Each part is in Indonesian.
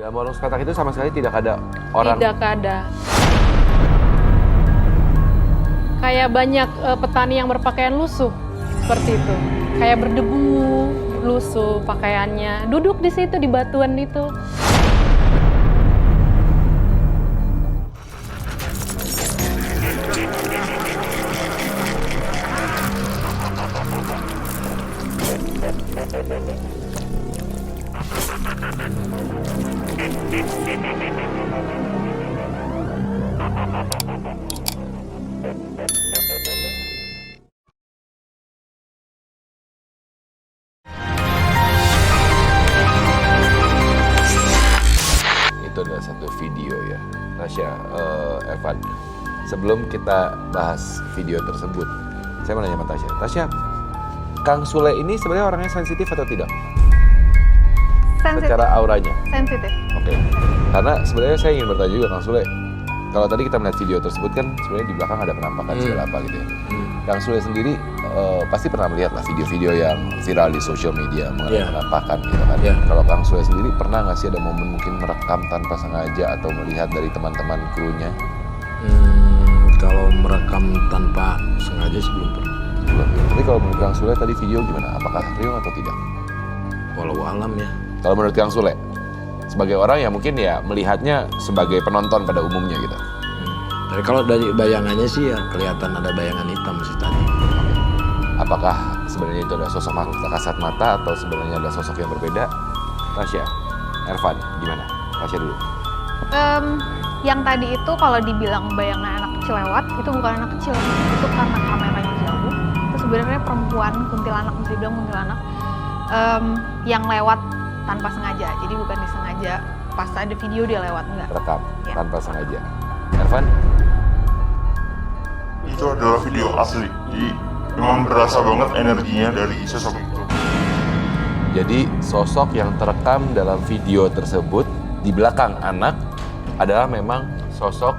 Dalam warung sepetak itu sama sekali tidak ada orang? Tidak ada. Kayak banyak petani yang berpakaian lusuh, seperti itu. Kayak berdebu, lusuh pakaiannya. Duduk di situ, di batuan itu. Itu adalah satu video ya, Tasya, Evan. Sebelum kita bahas video tersebut, saya mau nanya sama Tasya. Tasya, Kang Sule ini sebenarnya orangnya sensitif atau tidak? Sensitif. Secara auranya? Sensitif. Oke. Karena sebenarnya saya ingin bertanya juga Kang Sule. Kalau tadi kita melihat video tersebut kan sebenarnya di belakang ada penampakan segala apa gitu ya. Kang Sule sendiri pasti pernah melihat lah video-video yang viral di sosial media mengenai penampakan gitu kan. Kalau Kang Sule sendiri pernah nggak sih ada momen mungkin merekam tanpa sengaja atau melihat dari teman-teman krunya? Kalau merekam tanpa sengaja sih belum pernah. Belum. Tapi kalau menurut Kang Sule tadi video gimana? Apakah real atau tidak? Walau alam ya. Kalau menurut Kang Sule, sebagai orang yang mungkin ya melihatnya sebagai penonton pada umumnya gitu. Tapi kalau dari bayangannya sih ya kelihatan ada bayangan hitam sih tadi. Apakah sebenarnya itu adalah sosok makhluk tak kasat mata atau sebenarnya ada sosok yang berbeda? Tasya, Ervan, gimana? Tasya dulu. Yang tadi itu kalau dibilang bayangan anak kecil lewat, itu bukan anak kecil. Itu karena kameranya jauh. Itu sebenarnya perempuan, kuntilanak, bisa dibilang kuntilanak, yang lewat tanpa sengaja. Jadi bukan disengaja, pas ada video dia lewat, enggak. Rekam, Ya. tanpa sengaja. Ervan? Itu adalah video asli, jadi memang berasa banget energinya dari sosok itu. Jadi sosok yang terekam dalam video tersebut di belakang anak adalah memang sosok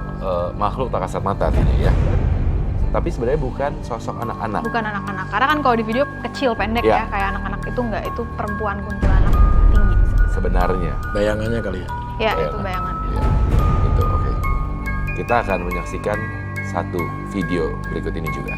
makhluk tak kasat mata artinya ya. Tapi sebenarnya bukan sosok anak-anak. Bukan anak-anak, karena kan kalau di video kecil, pendek Ya. ya, kayak anak-anak itu enggak, itu perempuan kuntilanak tinggi. Sebenarnya. Bayangannya kali ya. Ya, itu bayangan. Ya, itu oke. Kita akan menyaksikan satu video berikut ini juga.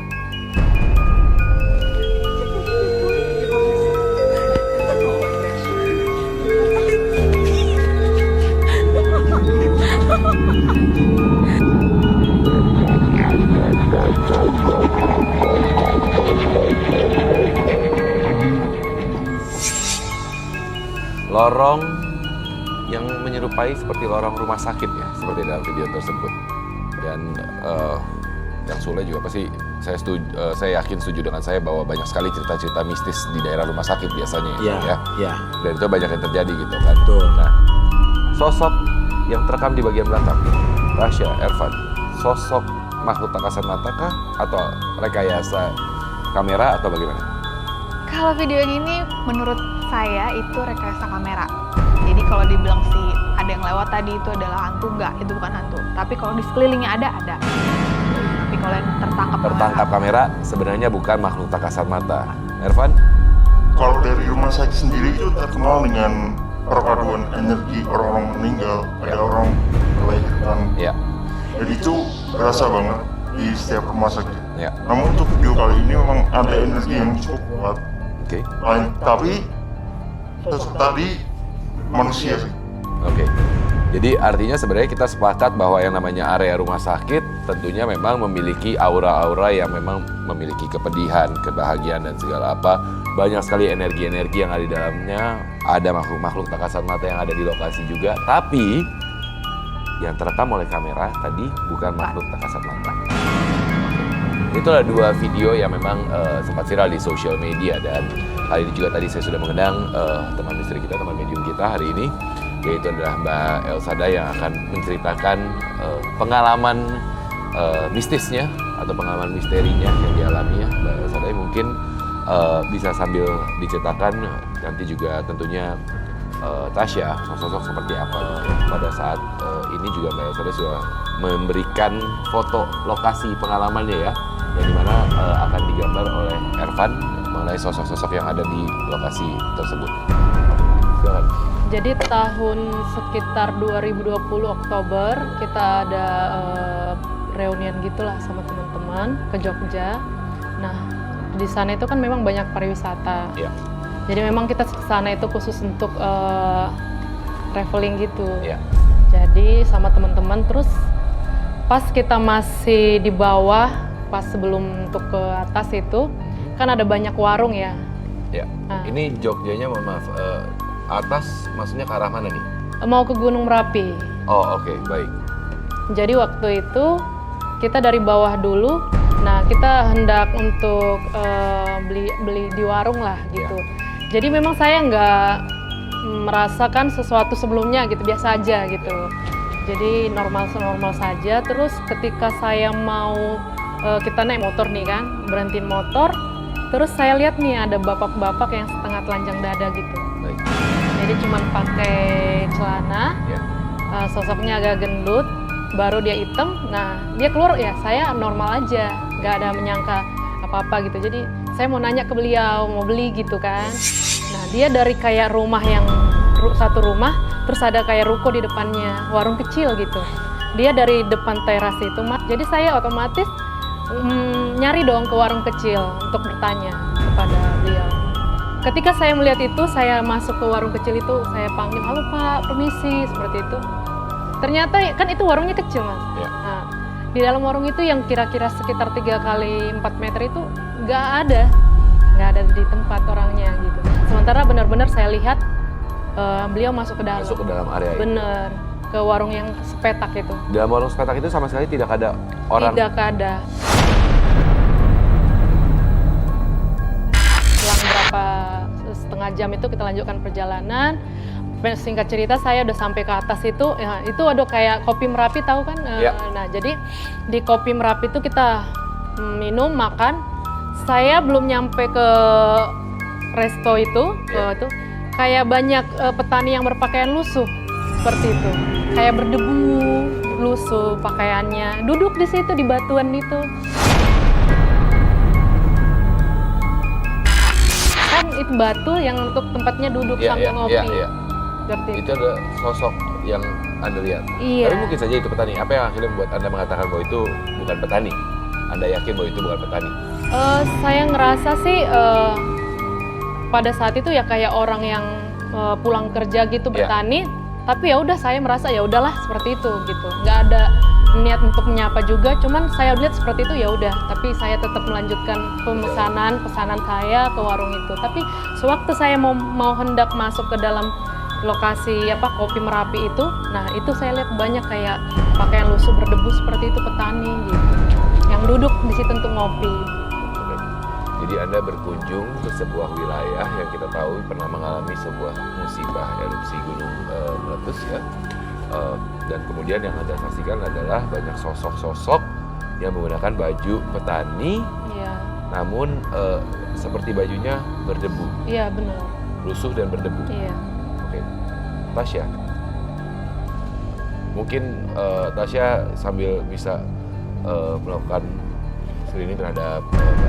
Lorong yang menyerupai seperti lorong rumah sakit ya, seperti dalam video tersebut. Dan Kang Sule juga pasti saya yakin setuju dengan saya bahwa banyak sekali cerita-cerita mistis di daerah rumah sakit biasanya ya. Iya. Dan itu banyak yang terjadi gitu kan. Betul. Nah, sosok yang terekam di bagian belakang, Tasya, Ervan, sosok makhluk tak kasat mata kah atau rekayasa kamera atau bagaimana? Kalau video yang ini menurut saya itu rekayasa kamera. Jadi kalau dibilang sih ada yang lewat tadi itu adalah hantu, enggak, itu bukan hantu. Tapi kalau di sekelilingnya ada. Tapi kalau yang Tertangkap kamera sebenarnya bukan makhluk tak kasat mata. Ervan? Kalau dari rumah sakit sendiri itu terkenal dengan perpaduan energi orang-orang meninggal, ada orang melahirkan. Ya. Jadi itu berasa banget di setiap rumah sakit. Ya. Namun untuk video kali ini memang ada energi yang cukup kuat. Oke. Tapi sosok tadi manusia sih. Oke. Jadi artinya sebenarnya kita sepakat bahwa yang namanya area rumah sakit tentunya memang memiliki aura-aura yang memang memiliki kepedihan, kebahagiaan dan segala apa. Banyak sekali energi-energi yang ada di dalamnya. Ada makhluk-makhluk tak kasat mata yang ada di lokasi juga. Tapi yang terekam oleh kamera tadi bukan makhluk tak kasat mata. Itulah dua video yang memang sempat viral di sosial media, dan hal ini juga tadi saya sudah mengundang teman misteri kita, teman medium kita hari ini, yaitu adalah Mbak Elsada yang akan menceritakan pengalaman mistisnya atau pengalaman misterinya yang dialami ya. Mbak Elsada mungkin bisa sambil diceritakan nanti juga tentunya Tasya sosok seperti apa pada saat ini juga Mbak Elsada sudah memberikan foto lokasi pengalamannya ya, yang dimana akan digambar oleh Ervan mengenai sosok-sosok yang ada di lokasi tersebut. Silakan. Jadi tahun sekitar 2020 Oktober kita ada reunian gitulah sama teman-teman ke Jogja. Nah, di sana itu kan memang banyak pariwisata. Ya. Jadi memang kita ke sana itu khusus untuk traveling gitu. Ya. Jadi sama teman-teman, terus pas kita masih di bawah, pas sebelum untuk ke atas itu kan ada banyak warung ya. Ya. Nah. Ini Jogjanya, mohon maaf, atas maksudnya ke arah mana nih? Mau ke Gunung Merapi. Oh, oke, baik. Jadi waktu itu kita dari bawah dulu. Nah, kita hendak untuk beli di warung lah gitu. Jadi memang saya nggak merasakan sesuatu sebelumnya gitu, biasa aja gitu. Jadi normal saja. Terus ketika saya mau kita naik motor nih kan, berhentiin motor. Terus saya lihat nih ada bapak-bapak yang setengah telanjang dada gitu. Baik. Jadi cuman pakai celana, Ya. sosoknya agak gendut, baru dia hitam. Nah, dia keluar ya saya normal aja, nggak ada menyangka apa-apa gitu. Jadi saya mau nanya ke beliau, mau beli gitu kan. Nah, dia dari kayak rumah yang satu rumah, terus ada kayak ruko di depannya, warung kecil gitu. Dia dari depan teras itu, jadi saya otomatis nyari dong ke warung kecil untuk bertanya kepada beliau. Ketika saya melihat itu, saya masuk ke warung kecil itu, saya panggil, halo Pak, permisi, seperti itu. Ternyata kan itu warungnya kecil Mas. Ya. Nah, di dalam warung itu yang kira-kira sekitar 3 kali 4 meter itu nggak ada di tempat orangnya gitu. Sementara benar-benar saya lihat beliau masuk ke dalam. Masuk ke dalam area itu. Bener, ke warung yang sepetak itu. Dalam warung sepetak itu sama sekali tidak ada orang. Tidak ada. Selang berapa setengah jam itu kita lanjutkan perjalanan. Singkat cerita saya udah sampai ke atas itu, ya, itu ada kayak kopi Merapi tahu kan? Ya. Nah jadi di kopi Merapi itu kita minum, makan. Saya belum nyampe ke resto itu, itu kayak banyak petani yang berpakaian lusuh seperti itu, kayak berdebu, lusuh pakaiannya, duduk di situ di batuan itu. Kan itu batu yang untuk tempatnya duduk sambil ngopi. Iya. Seperti Itu ada sosok yang Anda lihat. Iya. Tapi mungkin saja itu petani. Apa yang akhirnya membuat Anda mengatakan bahwa itu bukan petani? Anda yakin bahwa itu bukan petani? Saya ngerasa sih pada saat itu ya kayak orang yang pulang kerja gitu bertani. Tapi ya udah saya merasa ya udahlah seperti itu gitu. Nggak ada niat untuk menyapa juga. Cuman saya lihat seperti itu ya udah. Tapi saya tetap melanjutkan pesanan saya ke warung itu. Tapi sewaktu saya mau hendak masuk ke dalam lokasi kopi Merapi itu, nah itu saya lihat banyak kayak pakaian lusuh berdebu seperti itu petani gitu, yang duduk di situ untuk ngopi. Oke. Jadi Anda berkunjung ke sebuah wilayah yang kita tahu pernah mengalami sebuah musibah erupsi gunung meletus ya, dan kemudian yang Anda saksikan adalah banyak sosok-sosok yang menggunakan baju petani, Iya. namun seperti bajunya berdebu, Iya benar. lusuh dan berdebu. Iya. Oke, Tasya, mungkin Tasya sambil bisa melakukan screening terhadap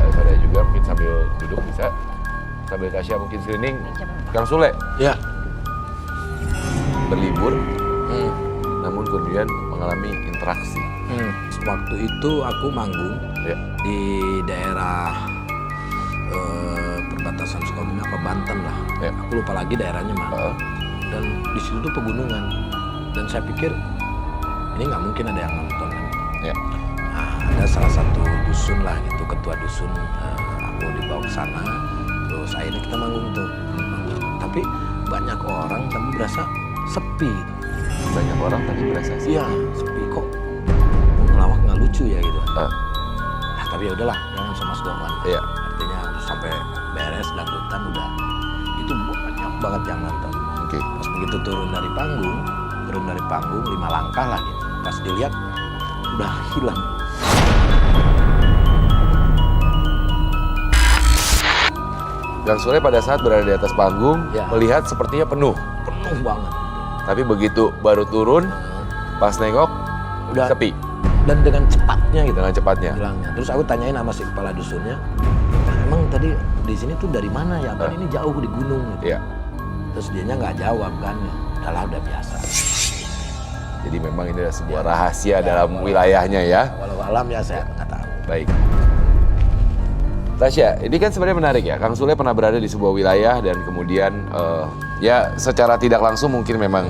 saya juga, mungkin sambil duduk bisa, sambil Tasya mungkin screening. Kang Sule, Ya. berlibur, namun kemudian mengalami interaksi. Waktu itu aku manggung Ya. di daerah perbatasan Sukabumi apa Banten lah. Ya. Aku lupa lagi daerahnya mana. Dan di situ tuh pegunungan. Dan saya pikir ini nggak mungkin ada yang nonton kan. Ya. Nah, ada salah satu dusun lah gitu, ketua dusun. Aku dibawa ke sana. Terus akhirnya kita manggung tuh. Tapi banyak orang tapi berasa sepi. Banyak orang tadi berasa sih. Iya, sepi kok. Ngelawak nggak lucu ya gitu. Nah, tapi ya udahlah, jangan sama sedoman. Iya. Artinya sampai beres dangdutan udah itu banyak banget yang nonton. Oke. Pas begitu turun dari panggung 5 langkah lah gitu. Pas dilihat udah hilang. Kang Sule pada saat berada di atas panggung Ya. melihat sepertinya penuh. Penuh banget. Tapi begitu baru turun, pas nengok Udah sepi dan dengan cepatnya gitu dengan cepatnya. hilangnya. Terus aku tanyain sama si kepala dusunnya, "Nah, emang tadi di sini tuh dari mana ya? Kan ini jauh di gunung gitu." Iya. Terus dianya nggak jawab kan, udah biasa. Jadi memang ini adalah sebuah rahasia dalam wilayahnya ya. Walau alam ya saya nggak tahu. Baik. Tasya, ini kan sebenarnya menarik ya. Kang Sule pernah berada di sebuah wilayah dan kemudian ya secara tidak langsung mungkin memang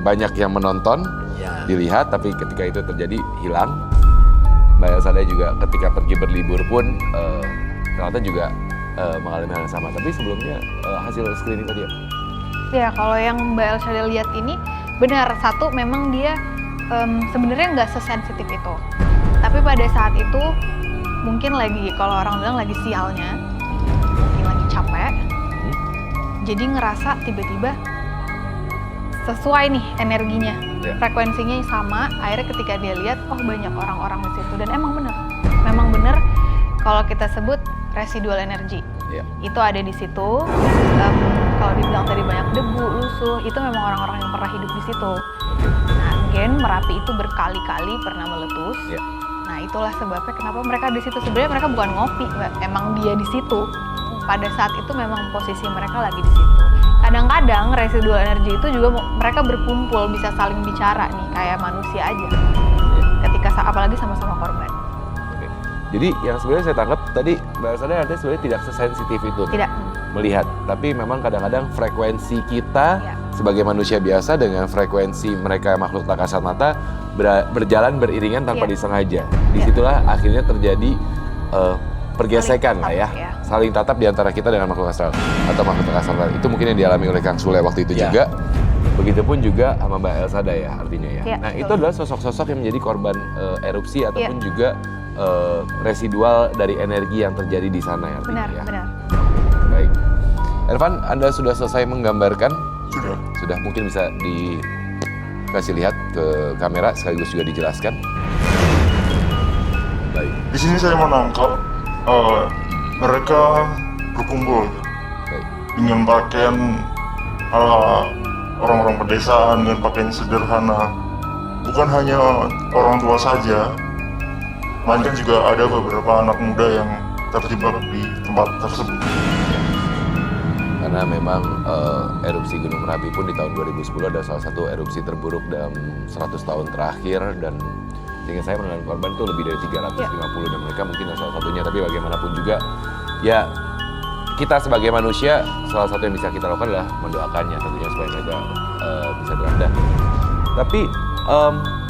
banyak yang menonton, Ya. dilihat, tapi ketika itu terjadi hilang. Mbak Elsada juga ketika pergi berlibur pun ternyata juga mengalami hal yang sama. Tapi sebelumnya hasil screening tadi ya? Ya, kalau yang Mbak Elsada lihat ini benar, satu memang dia sebenarnya nggak sesensitif itu. Tapi pada saat itu mungkin lagi, kalau orang bilang lagi sialnya, mungkin lagi capek, jadi ngerasa tiba-tiba sesuai nih energinya, Ya. frekuensinya sama. Akhirnya ketika dia lihat, oh banyak orang-orang di situ, dan memang benar kalau kita sebut residual energi. Ya. Itu ada di situ. Kalau dibilang tadi banyak debu, lusuh, itu memang orang-orang yang pernah hidup di situ. Nah, gen Merapi itu berkali-kali pernah meletus. Ya. Nah, itulah sebabnya kenapa mereka di situ. Sebenarnya mereka bukan ngopi, Mbak. Emang dia di situ. Pada saat itu memang posisi mereka lagi di situ. Kadang-kadang residual energi itu juga mereka berkumpul, bisa saling bicara nih, kayak manusia aja. Ketika apalagi sama-sama korban. Oke. Jadi yang sebenarnya saya tangkap tadi Mbak Elsada artinya sebenarnya tidak sesensitif itu Tidak. melihat, tapi memang kadang-kadang frekuensi kita Ya. sebagai manusia biasa dengan frekuensi mereka makhluk tak kasat mata berjalan beriringan tanpa Ya. disengaja. Ya. Disitulah akhirnya terjadi pergesekan lah ya, tatap, ya. saling tatap di antara kita dengan makhluk astral atau makhluk tak kasat mata. Itu mungkin yang dialami oleh Kang Sule waktu itu Ya. juga. Begitupun juga sama Mbak Elsada ya artinya ya. Ya, Nah betul. itu adalah sosok-sosok yang menjadi korban erupsi ataupun juga residual dari energi yang terjadi di sana ya artinya ya. Benar. Baik. Ervan, Anda sudah selesai menggambarkan? Sudah. Sudah, mungkin bisa dikasih lihat ke kamera sekaligus juga dijelaskan. Baik. Di sini saya menangkap mereka berkumpul Baik. dengan pakaian ala orang-orang pedesaan, dengan pakaian sederhana. Bukan hanya orang tua saja, melainkan juga ada beberapa anak muda yang terjebak di tempat tersebut. Karena memang erupsi Gunung Merapi pun di tahun 2010 adalah salah satu erupsi terburuk dalam 100 tahun terakhir, dan sehingga saya mengenal korban itu lebih dari 350 dan mereka mungkin salah satunya. Tapi bagaimanapun juga ya kita sebagai manusia salah satu yang bisa kita lakukan adalah mendoakannya tentunya supaya mereka bisa direndam. Tapi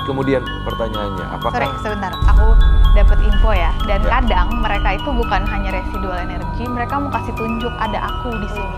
kemudian pertanyaannya apakah Sorry, sebentar. Aku dapat info ya. Dan kadang mereka itu bukan hanya residual energi, mereka mau kasih tunjuk ada aku di sini.